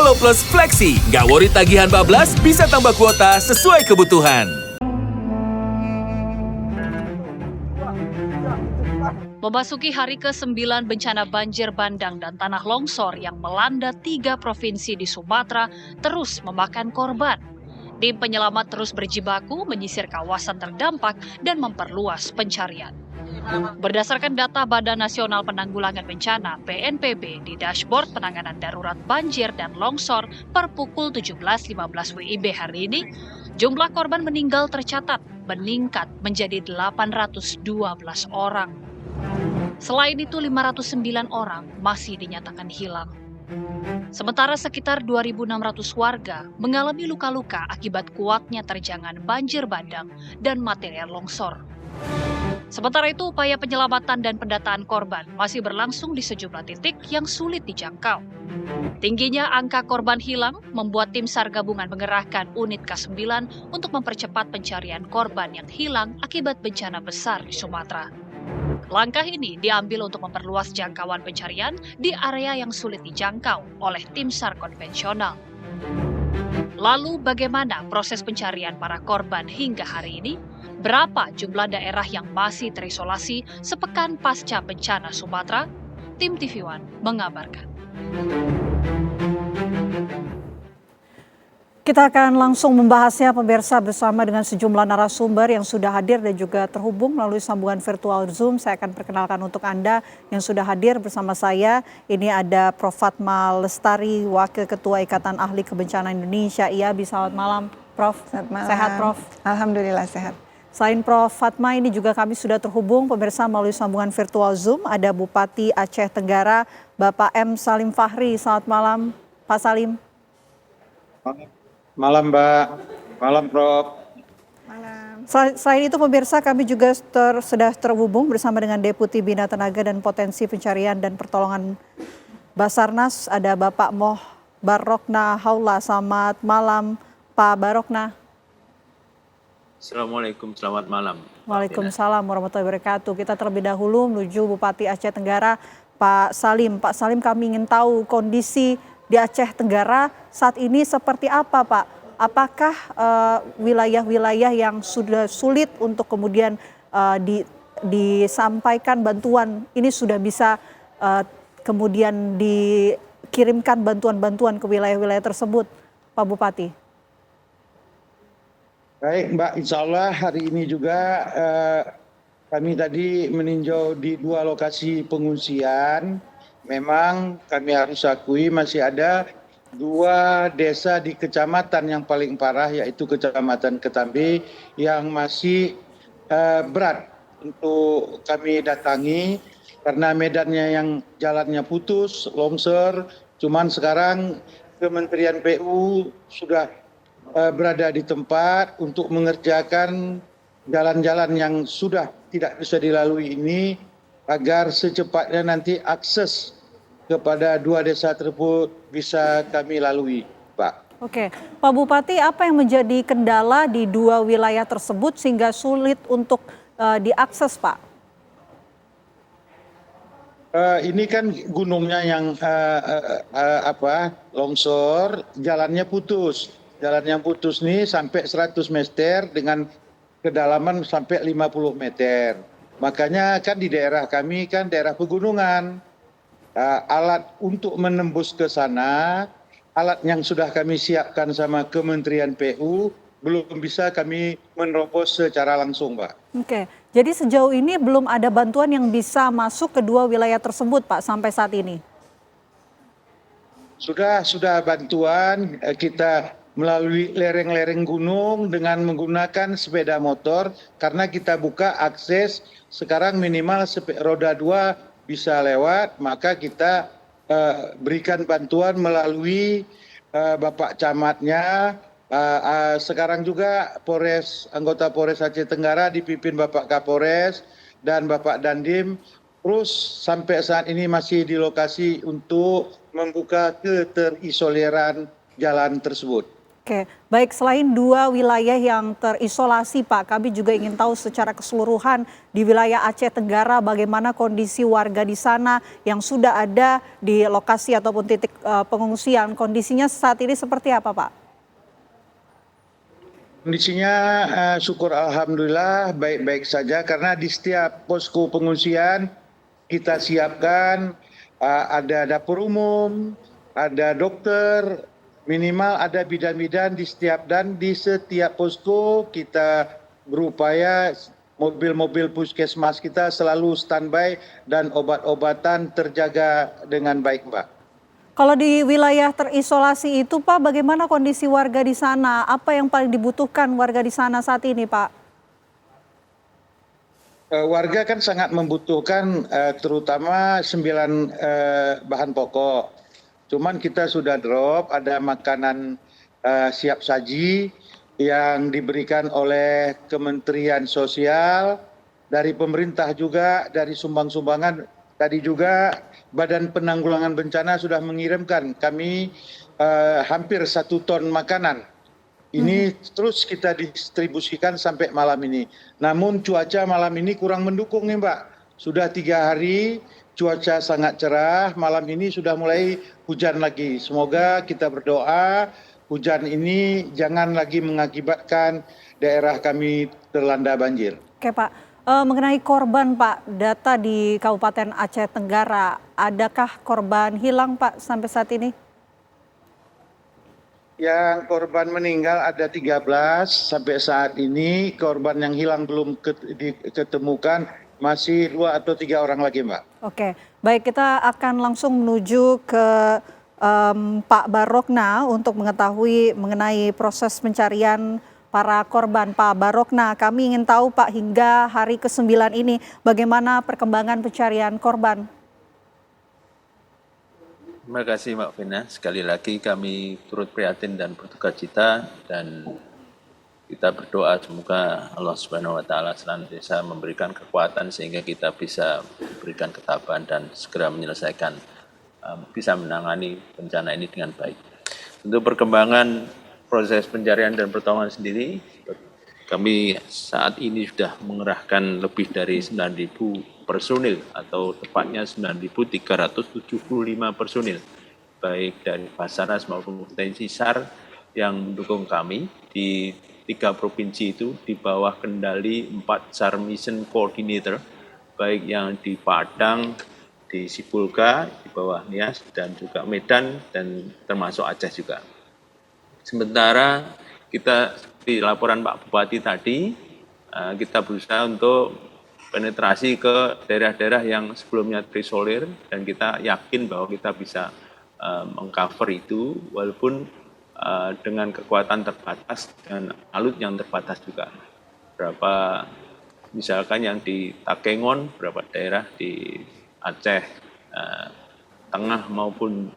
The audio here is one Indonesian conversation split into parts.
Halo Plus Fleksi, nggak worry tagihan bablas, bisa tambah kuota sesuai kebutuhan. Memasuki hari ke-9 bencana banjir bandang dan tanah longsor yang melanda 3 provinsi di Sumatera terus memakan korban. Tim penyelamat terus berjibaku menyisir kawasan terdampak dan memperluas pencarian. Berdasarkan data Badan Nasional Penanggulangan Bencana (BNPB) di dashboard penanganan darurat banjir dan longsor per pukul 17.15 WIB hari ini, jumlah korban meninggal tercatat meningkat menjadi 812 orang. Selain itu, 509 orang masih dinyatakan hilang. Sementara sekitar 2.600 warga mengalami luka-luka akibat kuatnya terjangan banjir bandang dan material longsor. Sementara itu, upaya penyelamatan dan pendataan korban masih berlangsung di sejumlah titik yang sulit dijangkau. Tingginya angka korban hilang membuat tim SAR gabungan mengerahkan unit K9 untuk mempercepat pencarian korban yang hilang akibat bencana besar di Sumatera. Langkah ini diambil untuk memperluas jangkauan pencarian di area yang sulit dijangkau oleh tim SAR konvensional. Lalu bagaimana proses pencarian para korban hingga hari ini? Berapa jumlah daerah yang masih terisolasi sepekan pasca bencana Sumatera? Tim TV One mengabarkan. Kita akan langsung membahasnya pemirsa bersama dengan sejumlah narasumber yang sudah hadir dan juga terhubung melalui sambungan virtual Zoom. Saya akan perkenalkan untuk Anda yang sudah hadir bersama saya. Ini ada Prof. Fatma Lestari, Wakil Ketua Ikatan Ahli Kebencanaan Indonesia. IABI, selamat malam Prof. Selamat malam. Sehat Prof? Alhamdulillah sehat. Selain Prof. Fatma, ini juga kami sudah terhubung pemirsa melalui sambungan virtual Zoom. Ada Bupati Aceh Tenggara, Bapak M. Salim Fahri. Selamat malam Pak Salim. Malam Mbak, malam Prof. Malam. Selain itu pemirsa kami juga sudah terhubung bersama dengan Deputi Bina Tenaga dan Potensi Pencarian dan Pertolongan Basarnas. Ada Bapak Moh Barokna Haula. Selamat malam Pak Barokna. Assalamualaikum, selamat malam. Waalaikumsalam warahmatullahi wabarakatuh. Kita terlebih dahulu menuju Bupati Aceh Tenggara, Pak Salim. Pak Salim, kami ingin tahu kondisi di Aceh Tenggara saat ini seperti apa Pak? Apakah wilayah-wilayah yang sudah sulit untuk kemudian disampaikan bantuan ini sudah bisa kemudian dikirimkan bantuan-bantuan ke wilayah-wilayah tersebut Pak Bupati? Baik Mbak, insya Allah hari ini juga kami tadi meninjau di 2 lokasi pengungsian. Memang kami harus akui masih ada 2 desa di kecamatan yang paling parah, yaitu Kecamatan Ketambi yang masih berat untuk kami datangi karena medannya yang jalannya putus, longsor. Cuman sekarang Kementerian PU sudah berada di tempat untuk mengerjakan jalan-jalan yang sudah tidak bisa dilalui ini agar secepatnya nanti akses kepada 2 desa tersebut bisa kami lalui, Pak. Oke, Pak Bupati, apa yang menjadi kendala di 2 wilayah tersebut sehingga sulit untuk diakses, Pak? Ini kan gunungnya yang longsor, jalannya putus. Jalan yang putus nih sampai 100 meter dengan kedalaman sampai 50 meter. Makanya kan di daerah kami kan daerah pegunungan. Alat untuk menembus ke sana, alat yang sudah kami siapkan sama Kementerian PU belum bisa kami menerobos secara langsung, Pak. Oke, jadi sejauh ini belum ada bantuan yang bisa masuk ke 2 wilayah tersebut, Pak, sampai saat ini? Sudah bantuan, kita melalui lereng-lereng gunung dengan menggunakan sepeda motor karena kita buka akses sekarang minimal roda 2 bisa lewat, maka kita berikan bantuan melalui Bapak Camatnya. Sekarang juga anggota Polres Aceh Tenggara dipimpin Bapak Kapolres dan Bapak Dandim terus sampai saat ini masih di lokasi untuk membuka keterisoliran jalan tersebut. Oke, baik selain 2 wilayah yang terisolasi Pak, kami juga ingin tahu secara keseluruhan di wilayah Aceh Tenggara bagaimana kondisi warga di sana yang sudah ada di lokasi ataupun titik pengungsian. Kondisinya saat ini seperti apa Pak? Kondisinya syukur alhamdulillah baik-baik saja karena di setiap posko pengungsian kita siapkan ada dapur umum, ada dokter, minimal ada bidan-bidan di setiap posko kita berupaya mobil-mobil puskesmas kita selalu standby dan obat-obatan terjaga dengan baik, Mbak. Kalau di wilayah terisolasi itu Pak, bagaimana kondisi warga di sana? Apa yang paling dibutuhkan warga di sana saat ini Pak? Warga kan sangat membutuhkan terutama 9 bahan pokok. Cuman kita sudah drop, ada makanan siap saji yang diberikan oleh Kementerian Sosial, dari pemerintah juga, dari sumbang-sumbangan. Tadi juga Badan Penanggulangan Bencana sudah mengirimkan kami hampir 1 ton makanan. Ini terus kita distribusikan sampai malam ini. Namun cuaca malam ini kurang mendukung nih Mbak. Sudah 3 hari cuaca sangat cerah, malam ini sudah mulai hujan lagi. Semoga kita berdoa hujan ini jangan lagi mengakibatkan daerah kami terlanda banjir. Oke Pak. Mengenai korban Pak, data di Kabupaten Aceh Tenggara, adakah korban hilang Pak sampai saat ini? Yang korban meninggal ada 13 sampai saat ini, korban yang hilang belum diketemukan, masih 2 atau 3 orang lagi Mbak. Oke, baik kita akan langsung menuju ke Pak Barokna untuk mengetahui mengenai proses pencarian para korban. Pak Barokna, kami ingin tahu Pak hingga hari ke-9 ini bagaimana perkembangan pencarian korban. Terima kasih Mbak Vina. Sekali lagi kami turut prihatin dan berduka cita dan kita berdoa semoga Allah Subhanahu wa taala senantiasa memberikan kekuatan sehingga kita bisa berikan ketabahan dan segera menyelesaikan bisa menangani bencana ini dengan baik. Untuk perkembangan proses pencarian dan pertolongan sendiri, kami saat ini sudah mengerahkan lebih dari 9.000 personil atau tepatnya 9.375 personil, baik dari Basarnas maupun TNI SAR yang mendukung kami di 3 provinsi itu di bawah kendali 4 SAR Mission Coordinator, baik yang di Padang, di Sipulga, di bawah Nias, dan juga Medan, dan termasuk Aceh juga. Sementara kita di laporan Pak Bupati tadi, kita berusaha untuk penetrasi ke daerah-daerah yang sebelumnya terisolir dan kita yakin bahwa kita bisa mengcover itu walaupun dengan kekuatan terbatas dan alut yang terbatas juga. Berapa misalkan yang di Takengon, beberapa daerah di Aceh Tengah maupun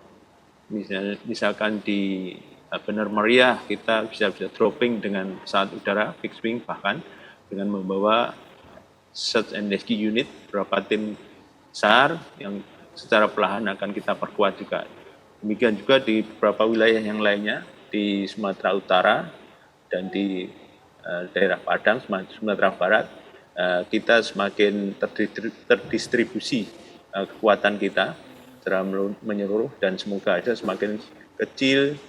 misalkan di Benar Meriah kita bisa dropping dengan pesawat udara fixed wing, bahkan dengan membawa search and rescue unit, beberapa tim SAR yang secara perlahan akan kita perkuat juga. Demikian juga di beberapa wilayah yang lainnya di Sumatera Utara dan di daerah Padang, Sumatera Barat, kita semakin terdistribusi kekuatan kita secara menyeluruh dan semoga aja semakin kecil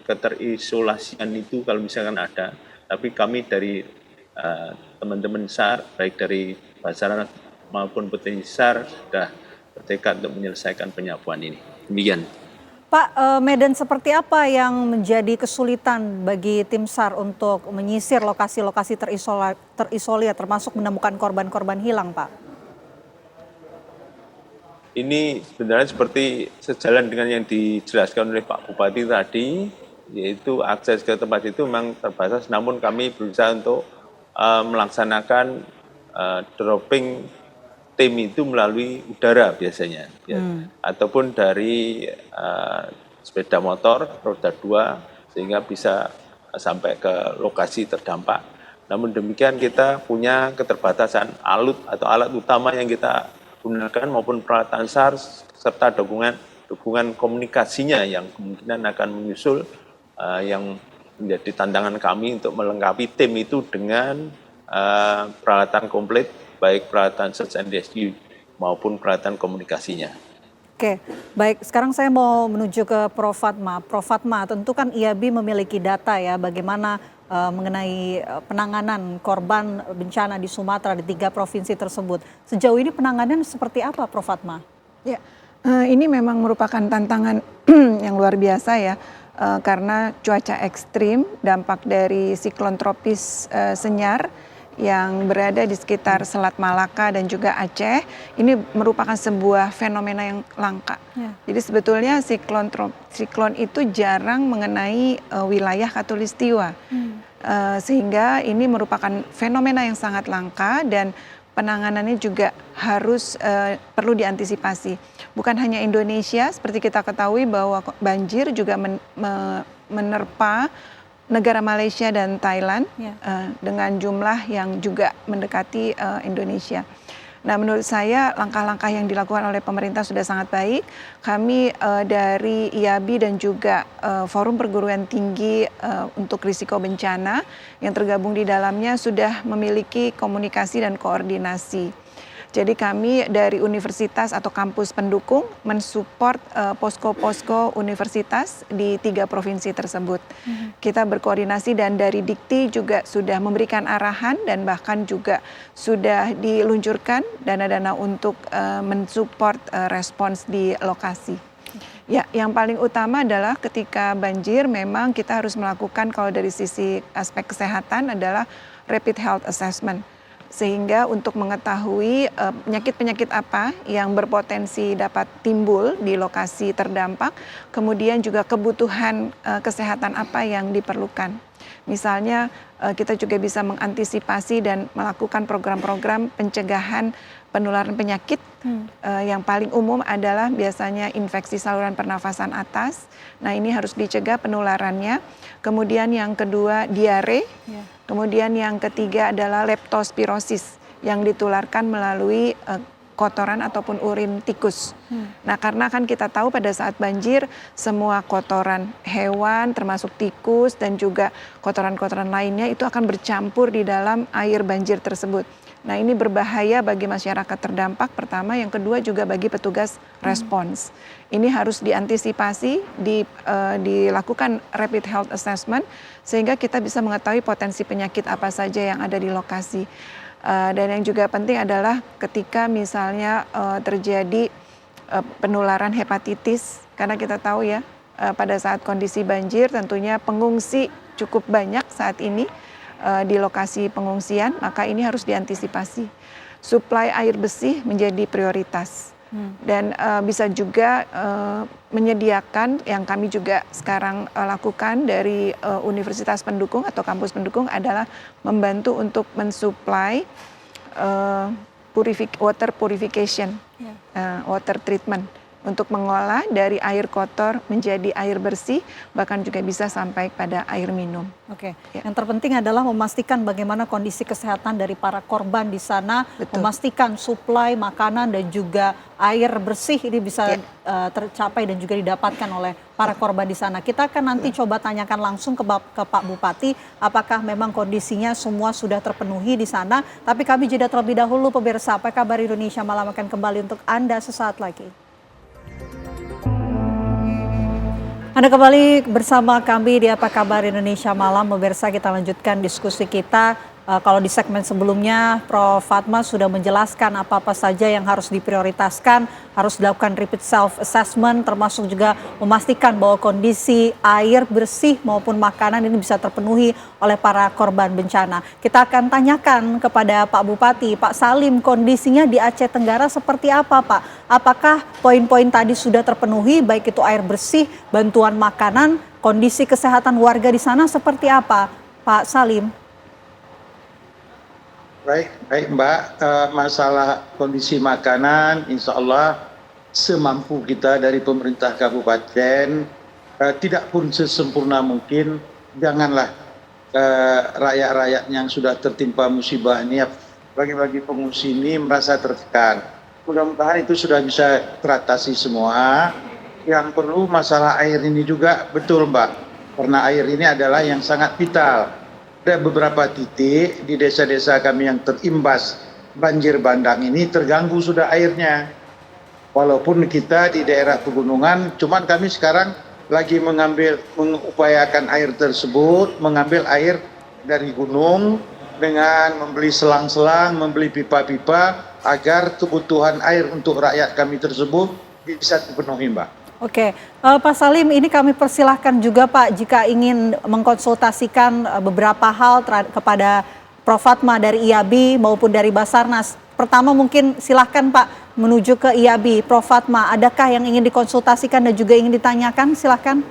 keterisolasian itu kalau misalkan ada, tapi kami dari teman-teman SAR baik dari Basarnas maupun petinggi SAR sudah bertekad untuk menyelesaikan penyapuan ini. Demikian. Pak, medan seperti apa yang menjadi kesulitan bagi tim SAR untuk menyisir lokasi-lokasi terisolir termasuk menemukan korban-korban hilang Pak? Ini sebenarnya seperti sejalan dengan yang dijelaskan oleh Pak Bupati tadi, yaitu akses ke tempat itu memang terbatas, namun kami berusaha untuk melaksanakan dropping tim itu melalui udara biasanya, ya. Ataupun dari sepeda motor roda 2 sehingga bisa sampai ke lokasi terdampak. Namun demikian kita punya keterbatasan alut atau alat utama yang kita gunakan maupun peralatan SAR serta dukungan komunikasinya yang kemungkinan akan menyusul yang menjadi tantangan kami untuk melengkapi tim itu dengan peralatan komplit, baik peralatan search and rescue maupun peralatan komunikasinya. Oke, baik. Sekarang saya mau menuju ke Prof. Fatma. Prof. Fatma, tentu kan IABI memiliki data ya bagaimana mengenai penanganan korban bencana di Sumatera di 3 provinsi tersebut. Sejauh ini penanganan seperti apa, Prof. Fatma? Ya, ini memang merupakan tantangan yang luar biasa ya, karena cuaca ekstrim, dampak dari siklon tropis Senyar yang berada di sekitar Selat Malaka dan juga Aceh, ini merupakan sebuah fenomena yang langka. Ya. Jadi sebetulnya siklon itu jarang mengenai wilayah Khatulistiwa, sehingga ini merupakan fenomena yang sangat langka dan penanganannya juga harus perlu diantisipasi. Bukan hanya Indonesia, seperti kita ketahui bahwa banjir juga menerpa negara Malaysia dan Thailand dengan jumlah yang juga mendekati Indonesia. Nah, menurut saya langkah-langkah yang dilakukan oleh pemerintah sudah sangat baik. Kami dari IABI dan juga Forum Perguruan Tinggi untuk Risiko Bencana yang tergabung di dalamnya sudah memiliki komunikasi dan koordinasi. Jadi kami dari universitas atau kampus pendukung mensupport posko-posko universitas di 3 provinsi tersebut. Kita berkoordinasi dan dari Dikti juga sudah memberikan arahan dan bahkan juga sudah diluncurkan dana-dana untuk mensupport respons di lokasi. Ya, yang paling utama adalah ketika banjir memang kita harus melakukan, kalau dari sisi aspek kesehatan, adalah rapid health assessment. Sehingga untuk mengetahui penyakit-penyakit apa yang berpotensi dapat timbul di lokasi terdampak, kemudian juga kebutuhan kesehatan apa yang diperlukan. Misalnya kita juga bisa mengantisipasi dan melakukan program-program pencegahan penularan penyakit. Yang paling umum adalah biasanya infeksi saluran pernafasan atas. Nah, ini harus dicegah penularannya. Kemudian yang kedua diare. Kemudian yang ketiga adalah leptospirosis yang ditularkan melalui kotoran ataupun urin tikus. Nah, karena kan kita tahu pada saat banjir semua kotoran hewan termasuk tikus dan juga kotoran-kotoran lainnya itu akan bercampur di dalam air banjir tersebut. Nah, ini berbahaya bagi masyarakat terdampak pertama, yang kedua juga bagi petugas respons. Ini harus diantisipasi, dilakukan rapid health assessment sehingga kita bisa mengetahui potensi penyakit apa saja yang ada di lokasi. Dan yang juga penting adalah ketika misalnya terjadi penularan hepatitis, karena kita tahu ya pada saat kondisi banjir tentunya pengungsi cukup banyak saat ini di lokasi pengungsian, maka ini harus diantisipasi. Suplai air bersih menjadi prioritas. Dan bisa juga menyediakan yang kami juga sekarang lakukan dari universitas pendukung atau kampus pendukung adalah membantu untuk mensuplai water purification, water treatment untuk mengolah dari air kotor menjadi air bersih, bahkan juga bisa sampai pada air minum. Oke, yang terpenting adalah memastikan bagaimana kondisi kesehatan dari para korban di sana, memastikan suplai makanan dan juga air bersih ini bisa tercapai dan juga didapatkan oleh para korban di sana. Kita akan nanti coba tanyakan langsung ke Pak Bupati, apakah memang kondisinya semua sudah terpenuhi di sana. Tapi kami jeda terlebih dahulu, pemirsa. Apa kabar Indonesia Malam akan kembali untuk Anda sesaat lagi. Anda kembali bersama kami di Apa Kabar Indonesia Malam. Pemirsa, kita lanjutkan diskusi kita. Kalau di segmen sebelumnya, Prof. Fatma sudah menjelaskan apa-apa saja yang harus diprioritaskan, harus dilakukan repeat self-assessment, termasuk juga memastikan bahwa kondisi air bersih maupun makanan ini bisa terpenuhi oleh para korban bencana. Kita akan tanyakan kepada Pak Bupati, Pak Salim, kondisinya di Aceh Tenggara seperti apa, Pak? Apakah poin-poin tadi sudah terpenuhi, baik itu air bersih, bantuan makanan, kondisi kesehatan warga di sana seperti apa, Pak Salim? Baik Mbak, masalah kondisi makanan insya Allah semampu kita dari pemerintah kabupaten, tidak pun sesempurna mungkin, janganlah rakyat-rakyat yang sudah tertimpa musibah ini, bagi pengungsi ini merasa tertekan. Mudah-mudahan itu sudah bisa teratasi semua. Yang perlu masalah air ini juga betul Mbak, karena air ini adalah yang sangat vital. Ada beberapa titik di desa-desa kami yang terimbas banjir bandang ini terganggu sudah airnya. Walaupun kita di daerah pegunungan, cuman kami sekarang lagi mengupayakan air tersebut, mengambil air dari gunung dengan membeli selang-selang, membeli pipa-pipa agar kebutuhan air untuk rakyat kami tersebut bisa dipenuhi, Mbak. Oke, Pak Salim, ini kami persilahkan juga Pak jika ingin mengkonsultasikan beberapa hal kepada Prof. Fatma dari IABI maupun dari Basarnas. Pertama mungkin silahkan Pak menuju ke IABI. Prof. Fatma, adakah yang ingin dikonsultasikan dan juga ingin ditanyakan? Silahkan.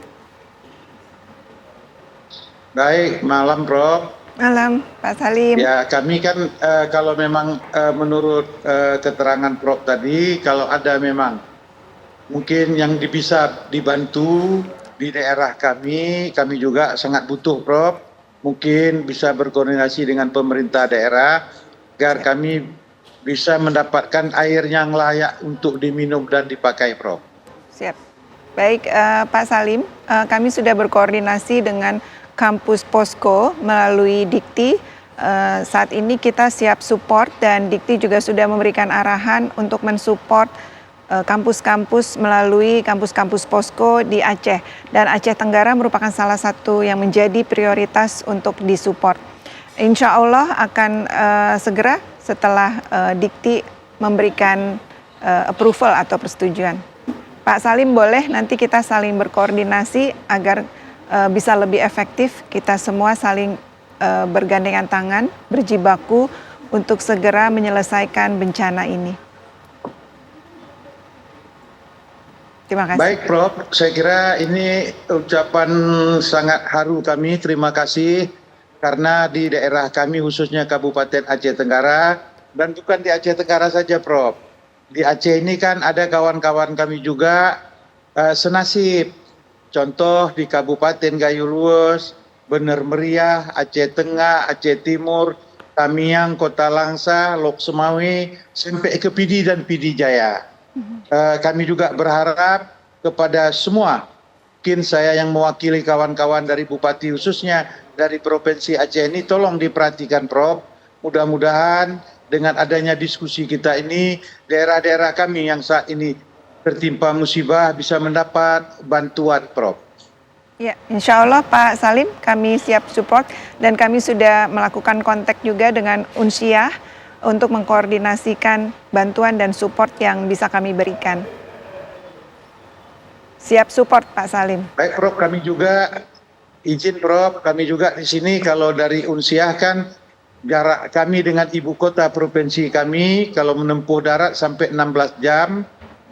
Baik, malam Prof. Malam, Pak Salim. Ya, kami kan kalau memang menurut keterangan Prof tadi, kalau ada memang mungkin yang bisa dibantu di daerah kami juga sangat butuh Prof. Mungkin bisa berkoordinasi dengan pemerintah daerah agar kami bisa mendapatkan air yang layak untuk diminum dan dipakai, Prof. Siap. Baik, Pak Salim, kami sudah berkoordinasi dengan kampus Posko melalui Dikti. Saat ini kita siap support dan Dikti juga sudah memberikan arahan untuk mensupport kampus-kampus melalui kampus-kampus Posko di Aceh. Dan Aceh Tenggara merupakan salah satu yang menjadi prioritas untuk disupport. Insya Allah akan segera setelah Dikti memberikan approval atau persetujuan. Pak Salim, boleh nanti kita saling berkoordinasi agar bisa lebih efektif, kita semua saling bergandengan tangan, berjibaku untuk segera menyelesaikan bencana ini. Terima kasih. Baik Prof, saya kira ini ucapan sangat haru kami, terima kasih. Karena di daerah kami khususnya Kabupaten Aceh Tenggara, dan bukan di Aceh Tenggara saja Prof. Di Aceh ini kan ada kawan-kawan kami juga senasib. Contoh di Kabupaten Gayo Luwes, Bener Meriah, Aceh Tengah, Aceh Timur, Tamiang, Kota Langsa, Lok Semawe, sampai ke Pidi dan Pidi Jaya. Kami juga berharap kepada semua, mungkin saya yang mewakili kawan-kawan dari Bupati khususnya dari Provinsi Aceh ini, tolong diperhatikan Prof. Mudah-mudahan dengan adanya diskusi kita ini, daerah-daerah kami yang saat ini tertimpa musibah bisa mendapat bantuan Prof. Ya, insya Allah Pak Salim, kami siap support dan kami sudah melakukan kontak juga dengan Unsiah untuk mengkoordinasikan bantuan dan support yang bisa kami berikan. Siap support Pak Salim. Baik Prof, kami juga izin Prof, kami juga di sini kalau dari Unsiah kan jarak kami dengan ibu kota provinsi kami kalau menempuh darat sampai 16 jam.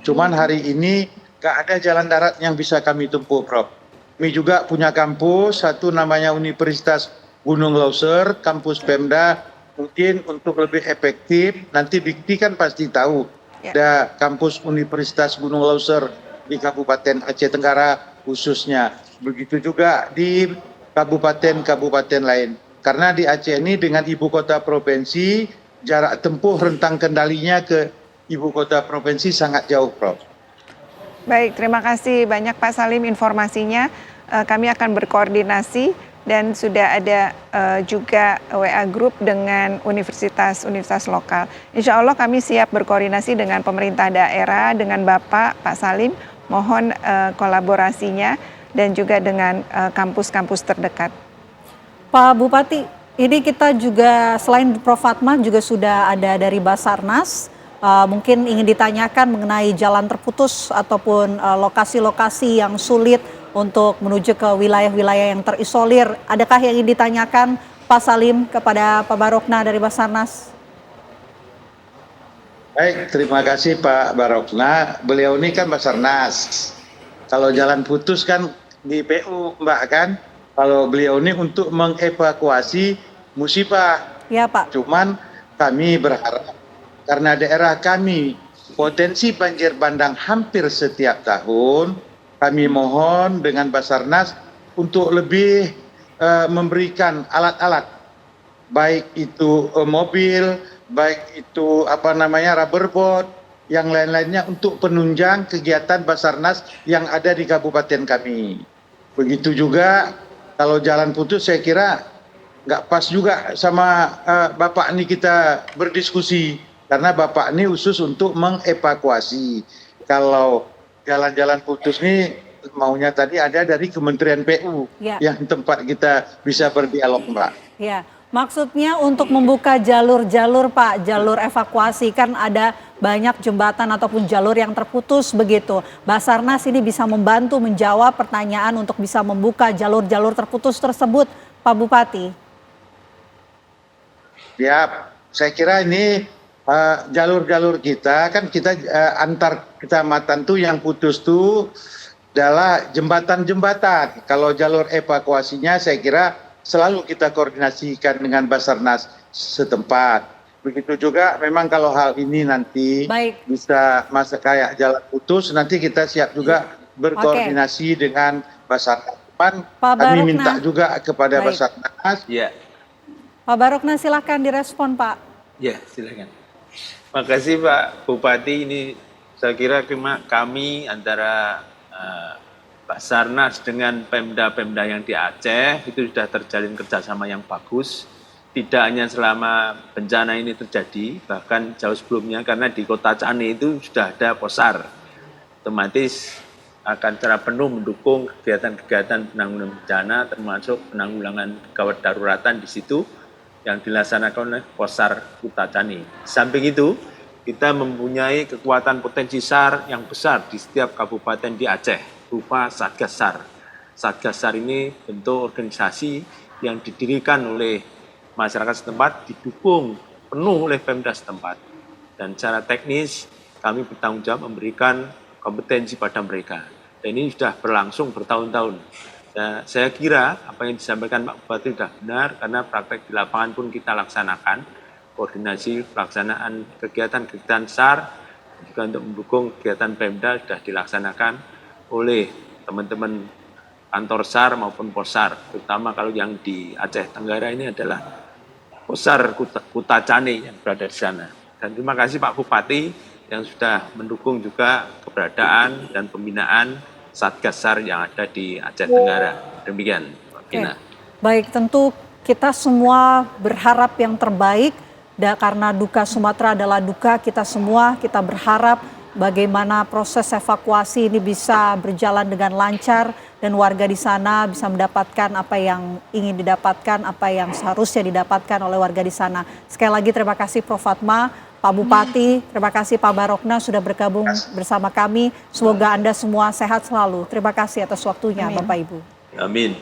Cuman hari ini nggak ada jalan darat yang bisa kami tempuh Prof. Kami juga punya kampus, satu namanya Universitas Gunung Lauser, kampus Pemda. Mungkin untuk lebih efektif, nanti Dikti kan pasti tahu. Ada kampus Universitas Gunung Lauser di Kabupaten Aceh Tenggara khususnya. Begitu juga di kabupaten-kabupaten lain. Karena di Aceh ini dengan ibu kota provinsi, jarak tempuh rentang kendalinya ke ibu kota provinsi sangat jauh, Prof. Baik, terima kasih banyak Pak Salim informasinya. Kami akan berkoordinasi dan sudah ada juga WA Group dengan universitas-universitas lokal. Insya Allah kami siap berkoordinasi dengan pemerintah daerah, dengan Bapak, Pak Salim. Mohon kolaborasinya dan juga dengan kampus-kampus terdekat. Pak Bupati, ini kita juga selain Prof. Fatma juga sudah ada dari Basarnas. Mungkin ingin ditanyakan mengenai jalan terputus ataupun lokasi-lokasi yang sulit untuk menuju ke wilayah-wilayah yang terisolir. Adakah yang ingin ditanyakan Pak Salim kepada Pak Barokna dari Basarnas? Baik, terima kasih Pak Barokna. Beliau ini kan Basarnas. Kalau jalan putus kan di PU Mbak kan. Kalau beliau ini untuk mengevakuasi musibah. Ya Pak. Cuman kami berharap karena daerah kami potensi banjir bandang hampir setiap tahun, kami mohon dengan Basarnas untuk lebih memberikan alat-alat, baik itu mobil, baik itu rubber boat, yang lain-lainnya untuk penunjang kegiatan Basarnas yang ada di kabupaten kami. Begitu juga Kalau jalan putus saya kira nggak pas juga sama Bapak ini kita berdiskusi. Karena Bapak ini khusus untuk mengevakuasi. Kalau jalan-jalan putus ini maunya tadi ada dari Kementerian PU Ya. yang tempat kita bisa berdialog, Mbak. Ya, maksudnya untuk membuka jalur-jalur Pak, jalur evakuasi kan ada banyak jembatan ataupun jalur yang terputus begitu. Basarnas ini bisa membantu menjawab pertanyaan untuk bisa membuka jalur-jalur terputus tersebut, Pak Bupati. Ya, saya kira ini jalur-jalur kita kan kita antar kecamatan tuh yang putus tuh adalah jembatan-jembatan. Kalau jalur evakuasinya saya kira selalu kita koordinasikan dengan Basarnas setempat. Begitu juga memang kalau hal ini nanti Baik. bisa masa kayak jalan putus, nanti kita siap juga berkoordinasi dengan Basarnas. Pak Kami Barokna. minta juga kepada Baik. Basarnas. Ya, Pak Barokna silahkan direspon Pak. ya silakan. Makasih Pak Bupati. Ini saya kira kami antara Basarnas dengan Pemda-Pemda yang di Aceh itu sudah terjalin kerjasama yang bagus. Tidak hanya selama bencana ini terjadi, bahkan jauh sebelumnya karena di Kota Cane itu sudah ada posar. Otomatis akan secara penuh mendukung kegiatan-kegiatan penanggulangan bencana termasuk penanggulangan gawat daruratan di situ yang dilaksanakan oleh Posar Kota Cane. Samping itu, kita mempunyai kekuatan potensi SAR yang besar di setiap kabupaten di Aceh, berupa Satgas SAR. Satgas SAR ini bentuk organisasi yang didirikan oleh masyarakat setempat, didukung penuh oleh Pemda setempat. Dan secara teknis, kami bertanggung jawab memberikan kompetensi pada mereka. Dan ini sudah berlangsung bertahun-tahun. Saya kira apa yang disampaikan Pak Bupati sudah benar, karena praktek di lapangan pun kita laksanakan, koordinasi pelaksanaan kegiatan-kegiatan SAR, juga untuk mendukung kegiatan Pemda sudah dilaksanakan oleh teman-teman kantor SAR maupun Posar, terutama kalau yang di Aceh Tenggara ini adalah Posar Kota Cane yang berada di sana. Dan terima kasih Pak Bupati yang sudah mendukung juga keberadaan dan pembinaan Satgas SAR yang ada di Aceh Tenggara. Demikian, Pak Gina. Baik, tentu kita semua berharap yang terbaik. Karena duka Sumatera adalah duka kita semua, kita berharap bagaimana proses evakuasi ini bisa berjalan dengan lancar dan warga di sana bisa mendapatkan apa yang ingin didapatkan, apa yang seharusnya didapatkan oleh warga di sana. Sekali lagi terima kasih Prof. Fatma, Pak Bupati, terima kasih Pak Barokna sudah bergabung bersama kami. Semoga Anda semua sehat selalu. Terima kasih atas waktunya, Amin. Bapak Ibu. Amin.